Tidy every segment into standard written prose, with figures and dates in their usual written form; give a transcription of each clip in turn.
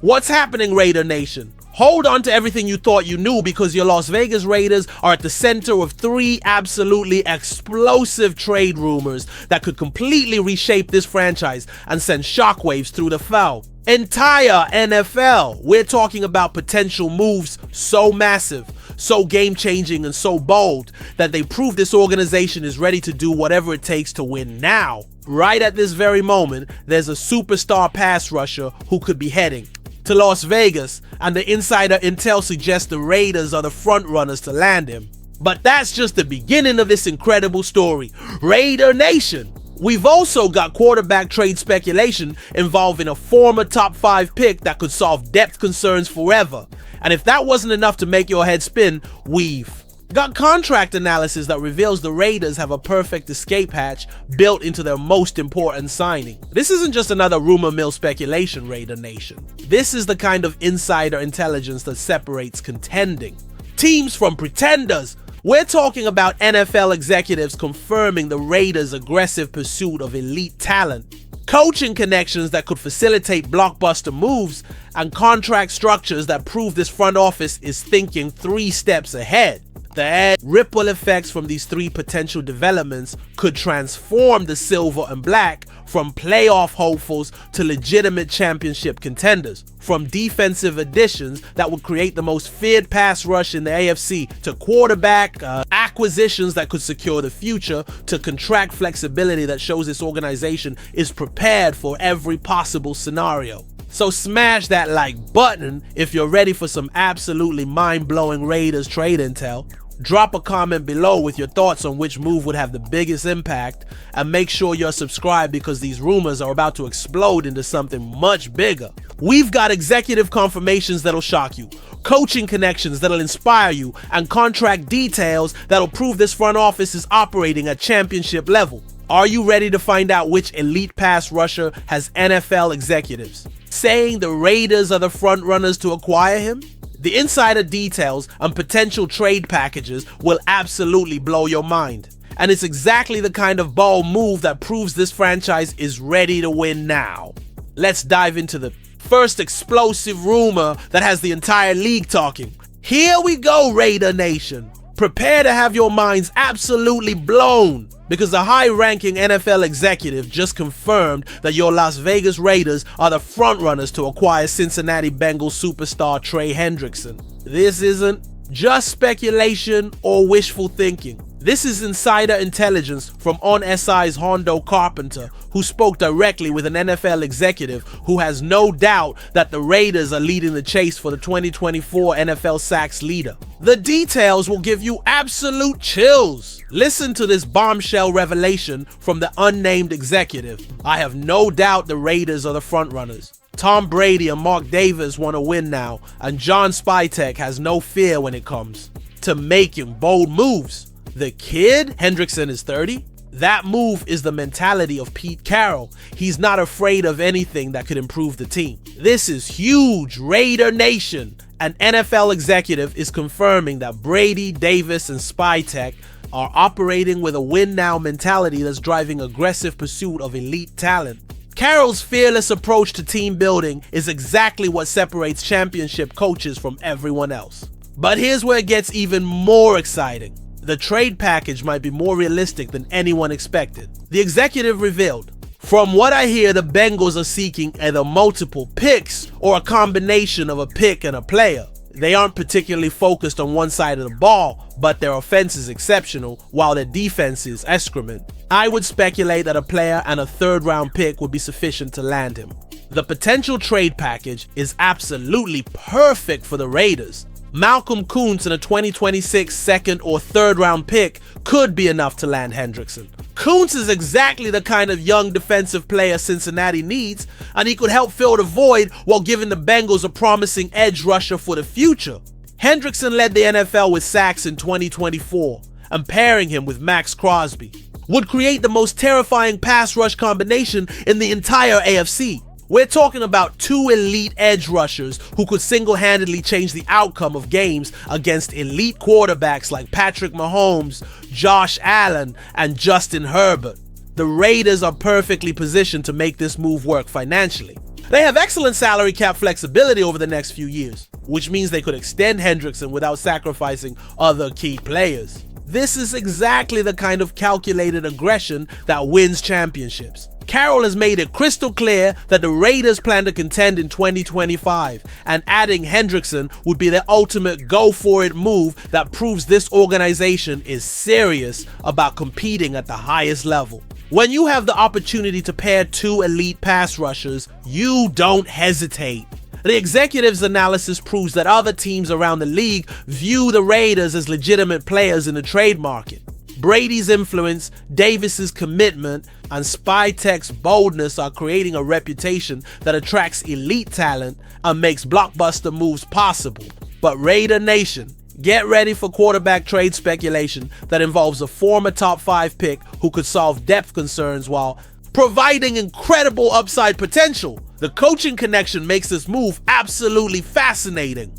What's happening, Raider Nation? Hold on to everything you thought you knew, because your Las Vegas Raiders are at the center of 3 absolutely explosive trade rumors that could completely reshape this franchise and send shockwaves through the entire NFL. We're talking about potential moves so massive, so game-changing, and so bold that they prove this organization is ready to do whatever it takes to win now. Right at this very moment, there's a superstar pass rusher who could be heading to Las Vegas, and the insider intel suggests the Raiders are the front runners to land him. But that's just the beginning of this incredible story. Raider Nation! We've also got quarterback trade speculation involving a former top 5 pick that could solve depth concerns forever. And if that wasn't enough to make your head spin, we've got contract analysis that reveals the Raiders have a perfect escape hatch built into their most important signing. This isn't just another rumor mill speculation, Raider Nation. This is the kind of insider intelligence that separates contending teams from pretenders. We're talking about NFL executives confirming the Raiders' aggressive pursuit of elite talent, coaching connections that could facilitate blockbuster moves, and contract structures that prove this front office is thinking 3 steps ahead. The ripple effects from these 3 potential developments could transform the silver and black from playoff hopefuls to legitimate championship contenders, from defensive additions that would create the most feared pass rush in the AFC to quarterback acquisitions that could secure the future, to contract flexibility that shows this organization is prepared for every possible scenario. So smash that like button if you're ready for some absolutely mind-blowing Raiders trade intel. Drop a comment below with your thoughts on which move would have the biggest impact, and make sure you're subscribed because these rumors are about to explode into something much bigger. We've got executive confirmations that'll shock you, coaching connections that'll inspire you, and contract details that'll prove this front office is operating at championship level. Are you ready to find out which elite pass rusher has NFL executives saying the Raiders are the front runners to acquire him? The insider details and potential trade packages will absolutely blow your mind. And it's exactly the kind of bold move that proves this franchise is ready to win now. Let's dive into the first explosive rumor that has the entire league talking. Here we go, Raider Nation. Prepare to have your minds absolutely blown, because a high-ranking NFL executive just confirmed that your Las Vegas Raiders are the frontrunners to acquire Cincinnati Bengals superstar Trey Hendrickson. This isn't just speculation or wishful thinking. This is insider intelligence from On SI's Hondo Carpenter, who spoke directly with an NFL executive who has no doubt that the Raiders are leading the chase for the 2024 NFL sacks leader. The details will give you absolute chills. Listen to this bombshell revelation from the unnamed executive. I have no doubt the Raiders are the frontrunners. Tom Brady and Mark Davis want to win now, and John Spytek has no fear when it comes to making bold moves. The kid, Hendrickson, is 30. That move is the mentality of Pete Carroll. He's not afraid of anything that could improve the team. This is huge, Raider Nation. An NFL executive is confirming that Brady, Davis, and Spytek are operating with a win-now mentality that's driving aggressive pursuit of elite talent. Carroll's fearless approach to team building is exactly what separates championship coaches from everyone else. But here's where it gets even more exciting. The trade package might be more realistic than anyone expected. The executive revealed, "From what I hear, the Bengals are seeking either multiple picks or a combination of a pick and a player. They aren't particularly focused on one side of the ball, but their offense is exceptional while their defense is excrement. I would speculate that a player and a 3rd-round pick would be sufficient to land him." The potential trade package is absolutely perfect for the Raiders. Malcolm Koonce and a 2026 2nd or 3rd-round pick could be enough to land Hendrickson. Koonce is exactly the kind of young defensive player Cincinnati needs, and he could help fill the void while giving the Bengals a promising edge rusher for the future. Hendrickson led the NFL with sacks in 2024, and pairing him with Max Crosby would create the most terrifying pass rush combination in the entire AFC. We're talking about 2 elite edge rushers who could single-handedly change the outcome of games against elite quarterbacks like Patrick Mahomes, Josh Allen, and Justin Herbert. The Raiders are perfectly positioned to make this move work financially. They have excellent salary cap flexibility over the next few years, which means they could extend Hendrickson without sacrificing other key players. This is exactly the kind of calculated aggression that wins championships. Carroll has made it crystal clear that the Raiders plan to contend in 2025, and adding Hendrickson would be the ultimate go-for-it move that proves this organization is serious about competing at the highest level. When you have the opportunity to pair two elite pass rushers, you don't hesitate. The executive's analysis proves that other teams around the league view the Raiders as legitimate players in the trade market. Brady's influence, Davis's commitment, and Spytek's boldness are creating a reputation that attracts elite talent and makes blockbuster moves possible. But Raider Nation, get ready for quarterback trade speculation that involves a former top 5 pick who could solve depth concerns while providing incredible upside potential. The coaching connection makes this move absolutely fascinating.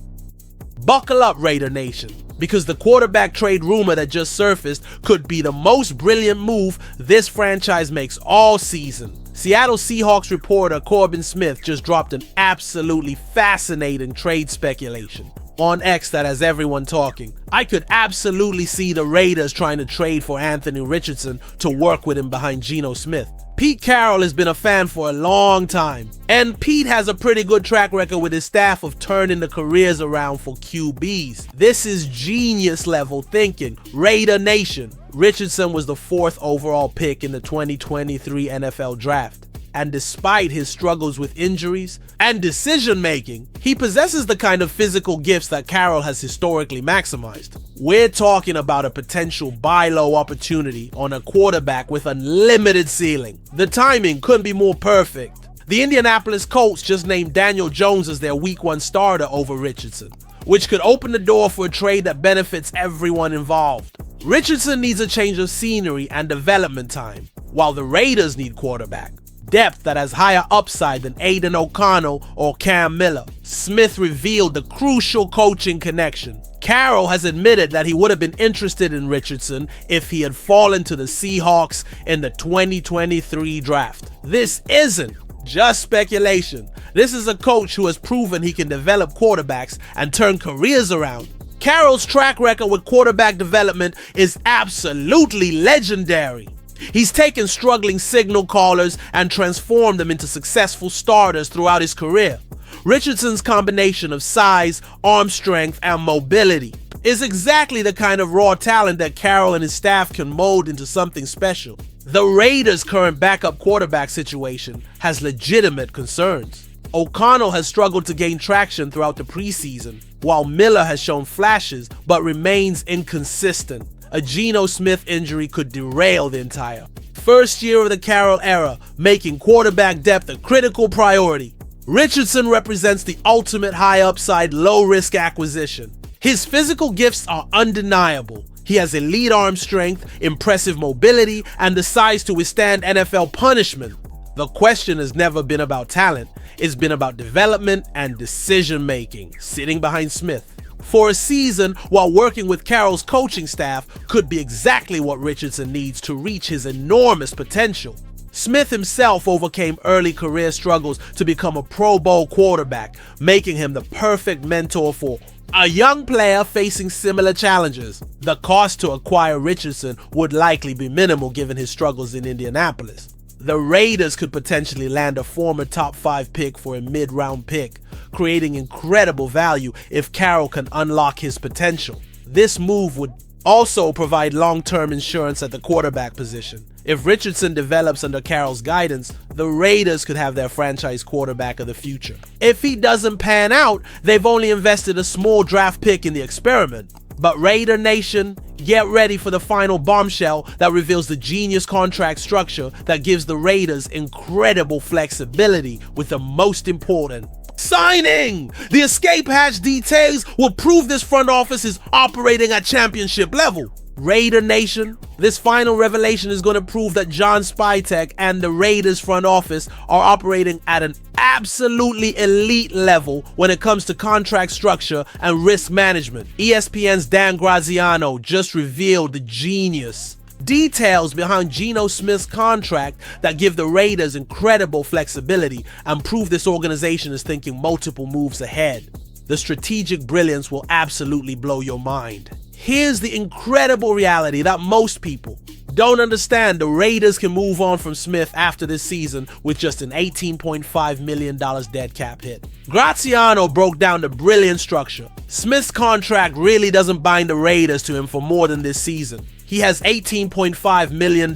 Buckle up, Raider Nation, because the quarterback trade rumor that just surfaced could be the most brilliant move this franchise makes all season. Seattle Seahawks reporter Corbin Smith just dropped an absolutely fascinating trade speculation on X that has everyone talking. I could absolutely see the Raiders trying to trade for Anthony Richardson to work with him behind Gino Smith. Pete Carroll has been a fan for a long time, and Pete has a pretty good track record with his staff of turning the careers around for QBs. This is genius level thinking. Raider Nation. Richardson was the 4th overall pick in the 2023 NFL Draft. And despite his struggles with injuries and decision-making, he possesses the kind of physical gifts that Carroll has historically maximized. We're talking about a potential buy low opportunity on a quarterback with unlimited ceiling. The timing couldn't be more perfect. The Indianapolis Colts just named Daniel Jones as their Week 1 starter over Richardson, which could open the door for a trade that benefits everyone involved. Richardson needs a change of scenery and development time, while the Raiders need quarterback depth that has higher upside than Aiden O'Connell or Cam Miller. Smith revealed the crucial coaching connection. Carroll has admitted that he would have been interested in Richardson if he had fallen to the Seahawks in the 2023 draft. This isn't just speculation. This is a coach who has proven he can develop quarterbacks and turn careers around. Carroll's track record with quarterback development is absolutely legendary. He's taken struggling signal callers and transformed them into successful starters throughout his career. Richardson's combination of size, arm strength, and mobility is exactly the kind of raw talent that Carroll and his staff can mold into something special. The Raiders' current backup quarterback situation has legitimate concerns. O'Connell has struggled to gain traction throughout the preseason, while Miller has shown flashes but remains inconsistent. A Gino Smith injury could derail the entire first year of the Carroll era, making quarterback depth a critical priority. Richardson represents the ultimate high upside, low risk acquisition. His physical gifts are undeniable. He has elite arm strength, impressive mobility, and the size to withstand NFL punishment. The question has never been about talent, it's been about development and decision making, sitting behind Smith for a season while working with Carroll's coaching staff could be exactly what Richardson needs to reach his enormous potential. Smith himself overcame early career struggles to become a Pro Bowl quarterback, making him the perfect mentor for a young player facing similar challenges. The cost to acquire Richardson would likely be minimal given his struggles in Indianapolis. The Raiders could potentially land a former top 5 pick for a mid-round pick, creating incredible value if Carroll can unlock his potential. This move would also provide long-term insurance at the quarterback position. If Richardson develops under Carroll's guidance, the Raiders could have their franchise quarterback of the future. If he doesn't pan out, they've only invested a small draft pick in the experiment. But Raider Nation, get ready for the final bombshell that reveals the genius contract structure that gives the Raiders incredible flexibility with the most important signing. The escape hatch details will prove this front office is operating at championship level. Raider Nation, this final revelation is going to prove that John Spytek and the Raiders front office are operating at an absolutely elite level when it comes to contract structure and risk management. ESPN's Dan Graziano just revealed the genius Details behind Gino Smith's contract that give the Raiders incredible flexibility and prove this organization is thinking multiple moves ahead. The strategic brilliance will absolutely blow your mind. Here's the incredible reality that most people don't understand. The Raiders can move on from Smith after this season with just an $18.5 million dead cap hit. Graziano broke down the brilliant structure. Smith's contract really doesn't bind the Raiders to him for more than this season. He has $18.5 million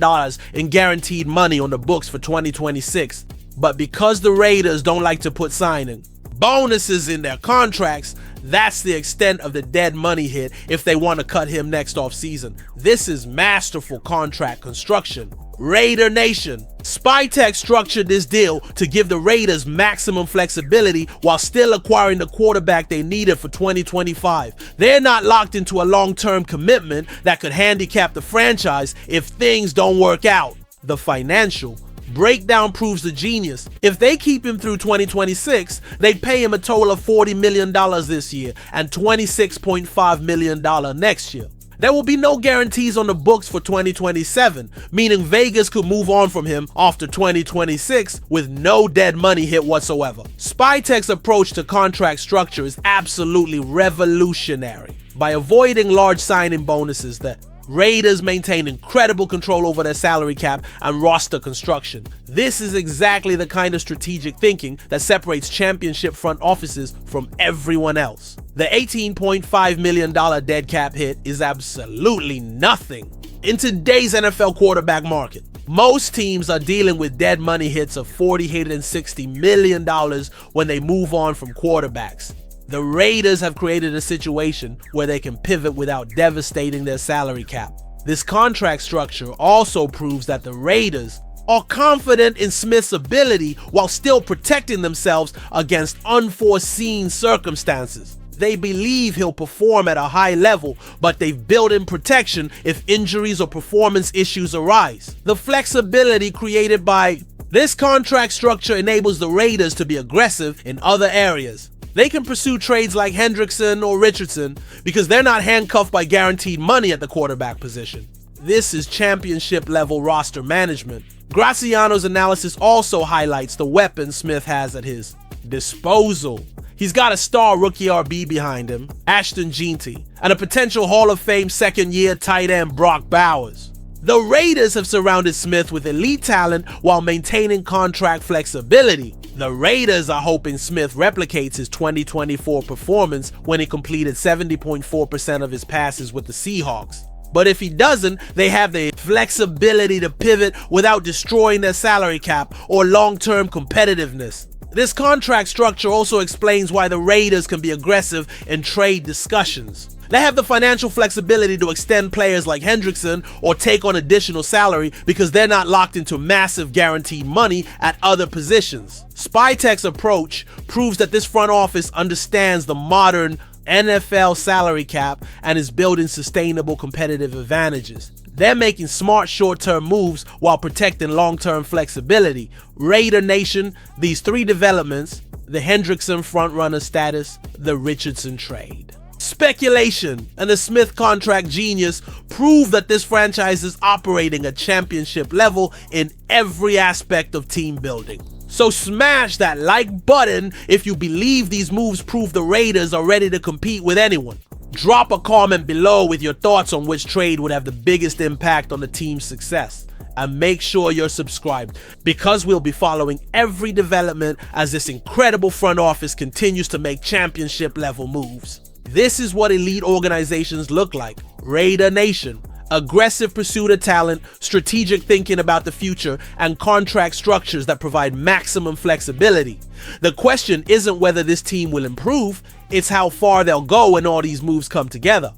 in guaranteed money on the books for 2026. But because the Raiders don't like to put signing bonuses in their contracts, that's the extent of the dead money hit if they want to cut him next offseason. This is masterful contract construction. Raider Nation. Spytech structured this deal to give the Raiders maximum flexibility while still acquiring the quarterback they needed for 2025. They're not locked into a long-term commitment that could handicap the franchise if things don't work out. The financial breakdown proves the genius. If they keep him through 2026, they pay him a total of $40 million this year and $26.5 million next year. There will be no guarantees on the books for 2027, meaning Vegas could move on from him after 2026 with no dead money hit whatsoever. Spytech's approach to contract structure is absolutely revolutionary. By avoiding large signing bonuses, the Raiders maintain incredible control over their salary cap and roster construction. This is exactly the kind of strategic thinking that separates championship front offices from everyone else. The $18.5 million dead cap hit is absolutely nothing in today's NFL quarterback market. Most teams are dealing with dead money hits of $40 and $60 million when they move on from quarterbacks. The Raiders have created a situation where they can pivot without devastating their salary cap. This contract structure also proves that the Raiders are confident in Smith's ability while still protecting themselves against unforeseen circumstances. They believe he'll perform at a high level, but they've built in protection if injuries or performance issues arise. The flexibility created by this contract structure enables the Raiders to be aggressive in other areas. They can pursue trades like Hendrickson or Richardson because they're not handcuffed by guaranteed money at the quarterback position. This is championship level roster management. Graziano's analysis also highlights the weapons Smith has at his disposal. He's got a star rookie RB behind him, Ashton Jeanty, and a potential Hall of Fame second-year tight end Brock Bowers. The Raiders have surrounded Smith with elite talent while maintaining contract flexibility. The Raiders are hoping Smith replicates his 2024 performance when he completed 70.4% of his passes with the Seahawks. But if he doesn't, they have the flexibility to pivot without destroying their salary cap or long-term competitiveness. This contract structure also explains why the Raiders can be aggressive in trade discussions. They have the financial flexibility to extend players like Hendrickson or take on additional salary because they're not locked into massive guaranteed money at other positions. Spytech's approach proves that this front office understands the modern NFL salary cap and is building sustainable competitive advantages. They're making smart short-term moves while protecting long-term flexibility. Raider Nation, these three developments, the Hendrickson frontrunner status, the Richardson trade, speculation, and the Smith contract genius prove that this franchise is operating at championship level in every aspect of team building. So smash that like button if you believe these moves prove the Raiders are ready to compete with anyone. Drop a comment below with your thoughts on which trade would have the biggest impact on the team's success. And make sure you're subscribed because we'll be following every development as this incredible front office continues to make championship level moves. This is what elite organizations look like. Raider Nation. Aggressive pursuit of talent, strategic thinking about the future, and contract structures that provide maximum flexibility. The question isn't whether this team will improve, it's how far they'll go when all these moves come together.